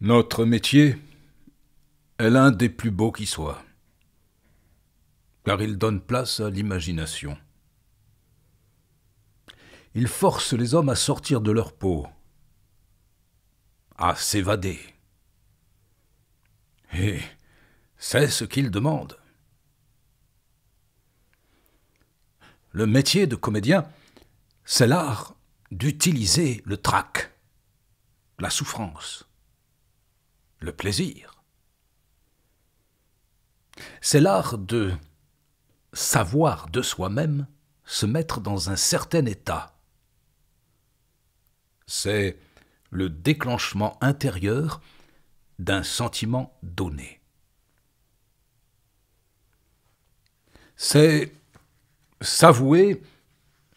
Notre métier est l'un des plus beaux qui soient, car il donne place à l'imagination. Il force les hommes à sortir de leur peau, à s'évader. Et c'est ce qu'ils demandent. Le métier de comédien, c'est l'art d'utiliser le trac, la souffrance, le plaisir. C'est l'art de savoir de soi-même se mettre dans un certain état. C'est le déclenchement intérieur d'un sentiment donné. C'est s'avouer,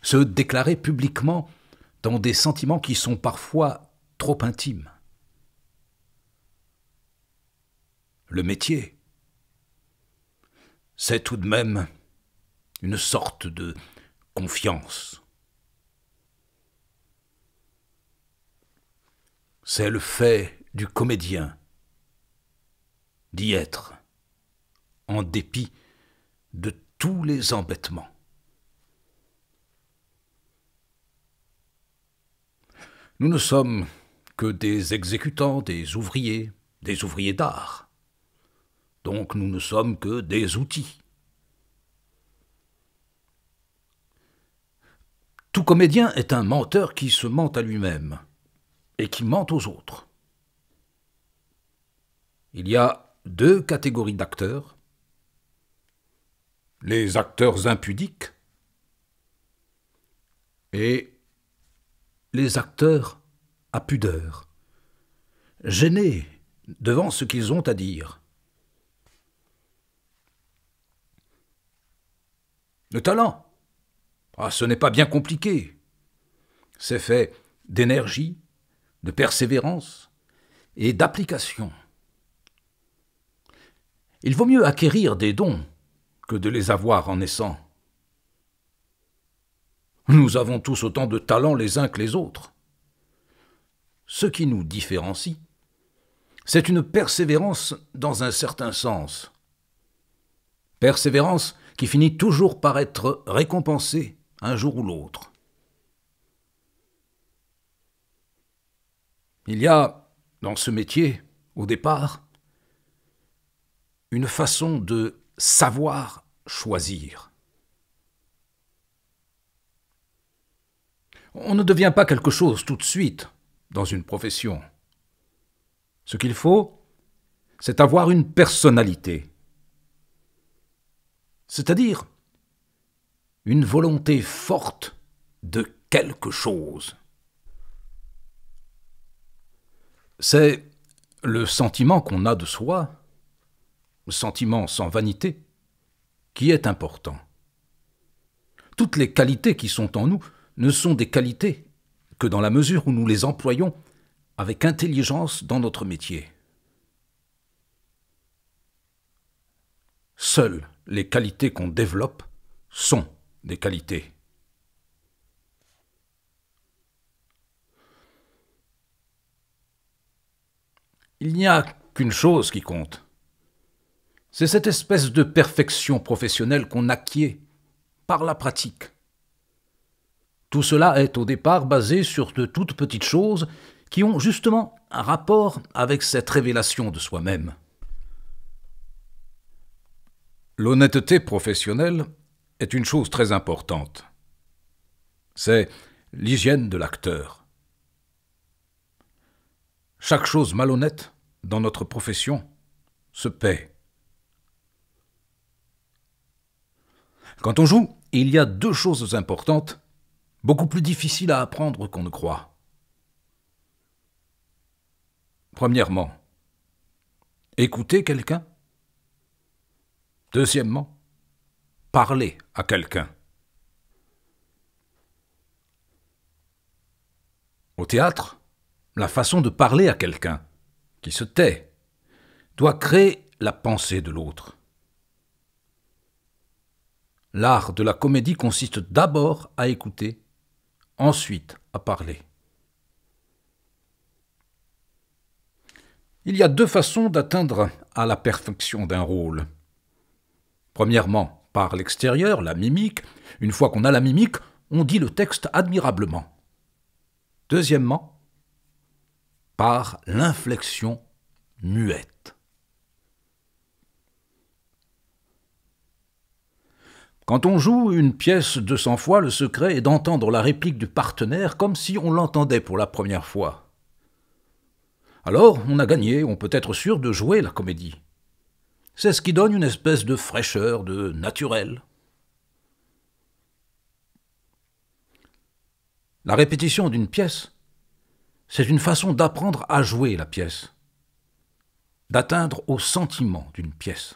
se déclarer publiquement dans des sentiments qui sont parfois trop intimes. Le métier, c'est tout de même une sorte de confiance. C'est le fait du comédien d'y être, en dépit de tous les embêtements. Nous ne sommes que des exécutants, des ouvriers d'art. Donc nous ne sommes que des outils. Tout comédien est un menteur qui se ment à lui-même et qui ment aux autres. Il y a deux catégories d'acteurs. Les acteurs impudiques et les acteurs à pudeur, gênés devant ce qu'ils ont à dire. Le talent, ce n'est pas bien compliqué. C'est fait d'énergie, de persévérance et d'application. Il vaut mieux acquérir des dons que de les avoir en naissant. Nous avons tous autant de talents les uns que les autres. Ce qui nous différencie, c'est une persévérance dans un certain sens. Persévérance qui finit toujours par être récompensée un jour ou l'autre. Il y a, dans ce métier, au départ, une façon de savoir choisir. On ne devient pas quelque chose tout de suite dans une profession. Ce qu'il faut, c'est avoir une personnalité, c'est-à-dire une volonté forte de quelque chose. C'est le sentiment qu'on a de soi, le sentiment sans vanité, qui est important. Toutes les qualités qui sont en nous ne sont des qualités que dans la mesure où nous les employons avec intelligence dans notre métier. Seules les qualités qu'on développe sont des qualités. Il n'y a qu'une chose qui compte. C'est cette espèce de perfection professionnelle qu'on acquiert par la pratique. Tout cela est au départ basé sur de toutes petites choses qui ont justement un rapport avec cette révélation de soi-même. L'honnêteté professionnelle est une chose très importante. C'est l'hygiène de l'acteur. Chaque chose malhonnête dans notre profession se paie. Quand on joue, il y a deux choses importantes, beaucoup plus difficiles à apprendre qu'on ne croit. Premièrement, écouter quelqu'un. Deuxièmement, parler à quelqu'un. Au théâtre, la façon de parler à quelqu'un, qui se tait, doit créer la pensée de l'autre. L'art de la comédie consiste d'abord à écouter, ensuite à parler. Il y a deux façons d'atteindre à la perfection d'un rôle. Premièrement, par l'extérieur, la mimique. Une fois qu'on a la mimique, on dit le texte admirablement. Deuxièmement, par l'inflexion muette. Quand on joue une pièce 200 fois, le secret est d'entendre la réplique du partenaire comme si on l'entendait pour la première fois. Alors, on a gagné, on peut être sûr de jouer la comédie. C'est ce qui donne une espèce de fraîcheur, de naturel. La répétition d'une pièce, c'est une façon d'apprendre à jouer la pièce, d'atteindre au sentiment d'une pièce.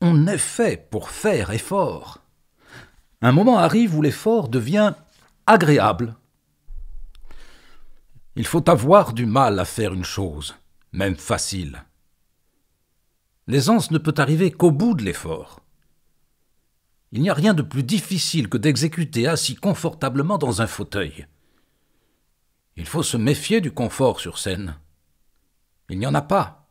On est fait pour faire effort. Un moment arrive où l'effort devient agréable. Il faut avoir du mal à faire une chose, même facile. L'aisance ne peut arriver qu'au bout de l'effort. Il n'y a rien de plus difficile que d'exécuter assis confortablement dans un fauteuil. Il faut se méfier du confort sur scène. Il n'y en a pas.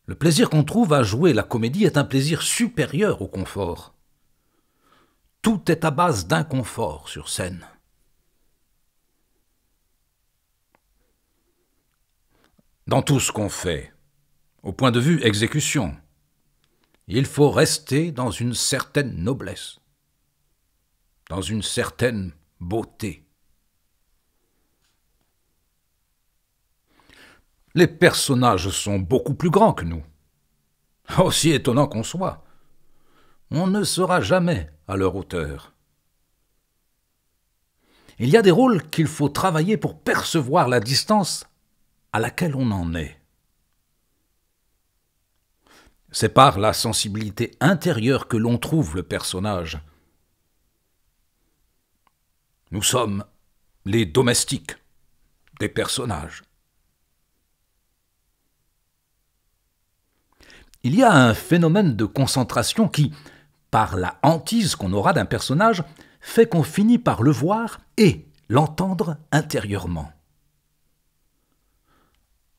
Le plaisir qu'on trouve à jouer la comédie est un plaisir supérieur au confort. Tout est à base d'inconfort sur scène. Dans tout ce qu'on fait, au point de vue exécution, il faut rester dans une certaine noblesse, dans une certaine beauté. Les personnages sont beaucoup plus grands que nous. Aussi étonnant qu'on soit, on ne sera jamais à leur hauteur. Il y a des rôles qu'il faut travailler pour percevoir la distance à laquelle on en est. C'est par la sensibilité intérieure que l'on trouve le personnage. Nous sommes les domestiques des personnages. Il y a un phénomène de concentration qui, par la hantise qu'on aura d'un personnage, fait qu'on finit par le voir et l'entendre intérieurement.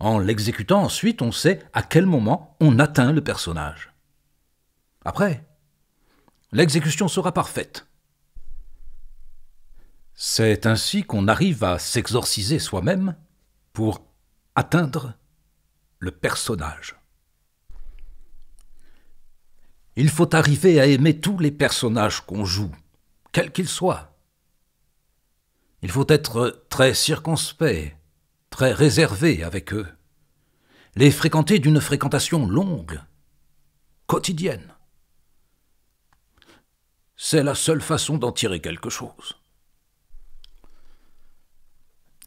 En l'exécutant ensuite, on sait à quel moment on atteint le personnage. Après, l'exécution sera parfaite. C'est ainsi qu'on arrive à s'exorciser soi-même pour atteindre le personnage. Il faut arriver à aimer tous les personnages qu'on joue, quels qu'ils soient. Il faut être très circonspect, très réservé avec eux, les fréquenter d'une fréquentation longue, quotidienne. C'est la seule façon d'en tirer quelque chose.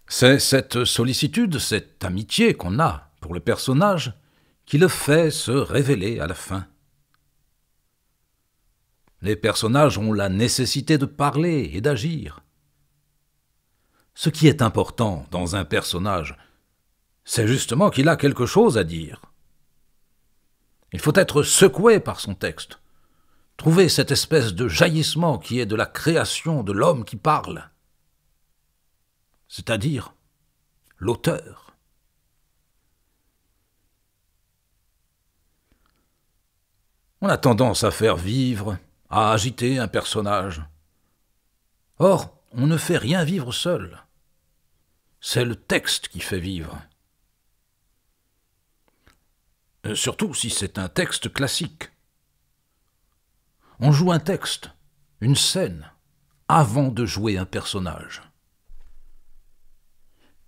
C'est cette sollicitude, cette amitié qu'on a pour le personnage qui le fait se révéler à la fin. Les personnages ont la nécessité de parler et d'agir. Ce qui est important dans un personnage, c'est justement qu'il a quelque chose à dire. Il faut être secoué par son texte, trouver cette espèce de jaillissement qui est de la création de l'homme qui parle, c'est-à-dire l'auteur. On a tendance à faire vivre, à agiter un personnage. Or, on ne fait rien vivre seul. C'est le texte qui fait vivre. Surtout si c'est un texte classique. On joue un texte, une scène, avant de jouer un personnage.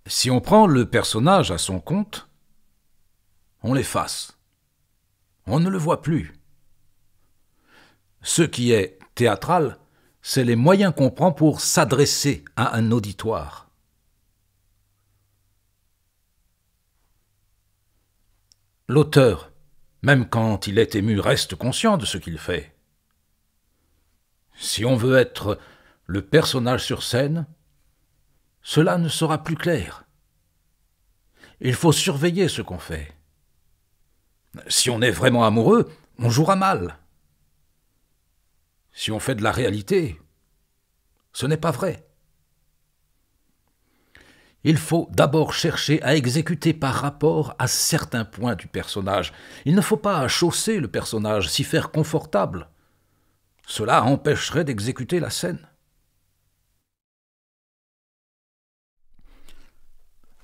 Si on prend le personnage à son compte, on l'efface. On ne le voit plus. Ce qui est théâtral, c'est les moyens qu'on prend pour s'adresser à un auditoire. L'auteur, même quand il est ému, reste conscient de ce qu'il fait. Si on veut être le personnage sur scène, cela ne sera plus clair. Il faut surveiller ce qu'on fait. Si on est vraiment amoureux, on jouera mal. Si on fait de la réalité, ce n'est pas vrai. Il faut d'abord chercher à exécuter par rapport à certains points du personnage. Il ne faut pas chausser le personnage, s'y faire confortable. Cela empêcherait d'exécuter la scène.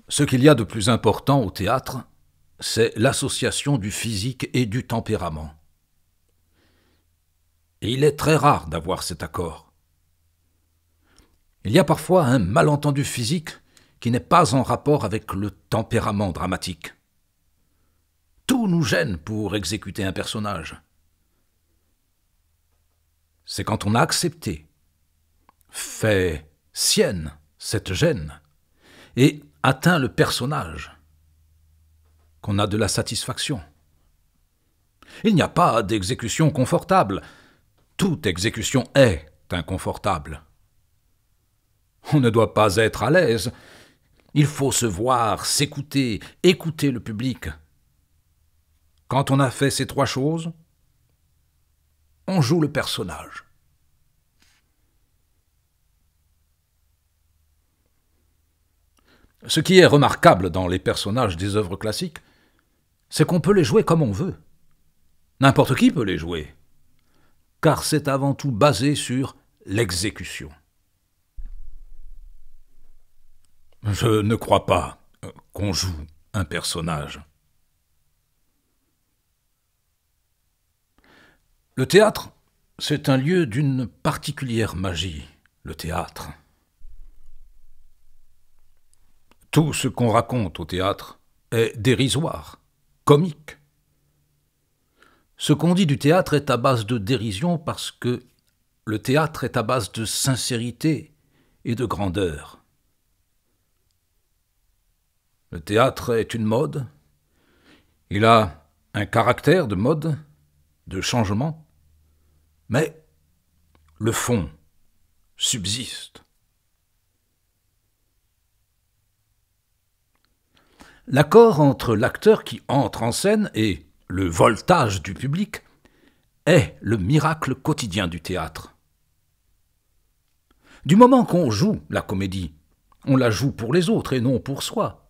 Ce qu'il y a de plus important au théâtre, c'est l'association du physique et du tempérament. Et il est très rare d'avoir cet accord. Il y a parfois un malentendu physique qui n'est pas en rapport avec le tempérament dramatique. Tout nous gêne pour exécuter un personnage. C'est quand on a accepté, fait sienne cette gêne, et atteint le personnage, qu'on a de la satisfaction. Il n'y a pas d'exécution confortable. Toute exécution est inconfortable. On ne doit pas être à l'aise. Il faut se voir, s'écouter, écouter le public. Quand on a fait ces trois choses, on joue le personnage. Ce qui est remarquable dans les personnages des œuvres classiques, c'est qu'on peut les jouer comme on veut. N'importe qui peut les jouer, car c'est avant tout basé sur l'exécution. Je ne crois pas qu'on joue un personnage. Le théâtre, c'est un lieu d'une particulière magie, le théâtre. Tout ce qu'on raconte au théâtre est dérisoire, comique. Ce qu'on dit du théâtre est à base de dérision parce que le théâtre est à base de sincérité et de grandeur. Le théâtre est une mode. Il a un caractère de mode, de changement, mais le fond subsiste. L'accord entre l'acteur qui entre en scène et le voltage du public est le miracle quotidien du théâtre. Du moment qu'on joue la comédie, on la joue pour les autres et non pour soi.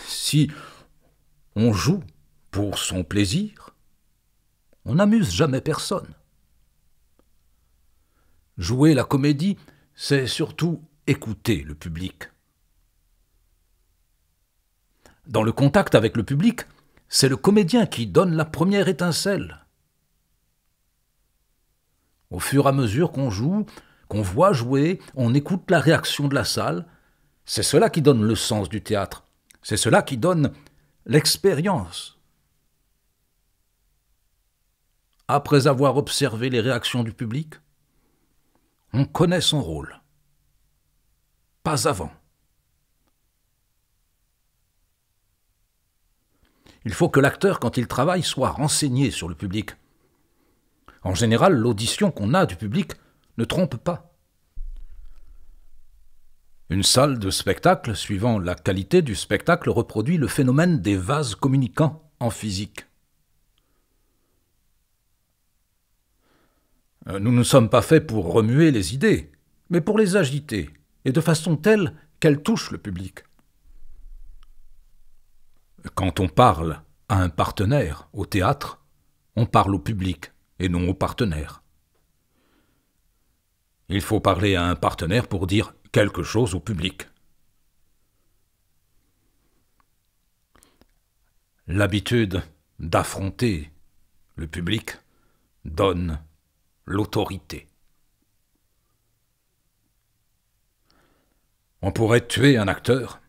Si on joue pour son plaisir, on n'amuse jamais personne. Jouer la comédie, c'est surtout écouter le public. Dans le contact avec le public, c'est le comédien qui donne la première étincelle. Au fur et à mesure qu'on joue, qu'on voit jouer, on écoute la réaction de la salle. C'est cela qui donne le sens du théâtre. C'est cela qui donne l'expérience. Après avoir observé les réactions du public, on connaît son rôle. Pas avant. Il faut que l'acteur, quand il travaille, soit renseigné sur le public. En général, l'audition qu'on a du public ne trompe pas. Une salle de spectacle, suivant la qualité du spectacle, reproduit le phénomène des vases communicants en physique. Nous ne sommes pas faits pour remuer les idées, mais pour les agiter, et de façon telle qu'elles touchent le public. Quand on parle à un partenaire au théâtre, on parle au public et non au partenaire. Il faut parler à un partenaire pour dire quelque chose au public. L'habitude d'affronter le public donne l'autorité. On pourrait tuer un acteur,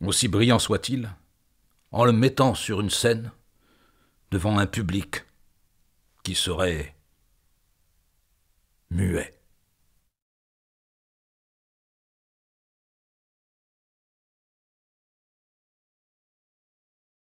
aussi brillant soit-il, en le mettant sur une scène devant un public qui serait muet.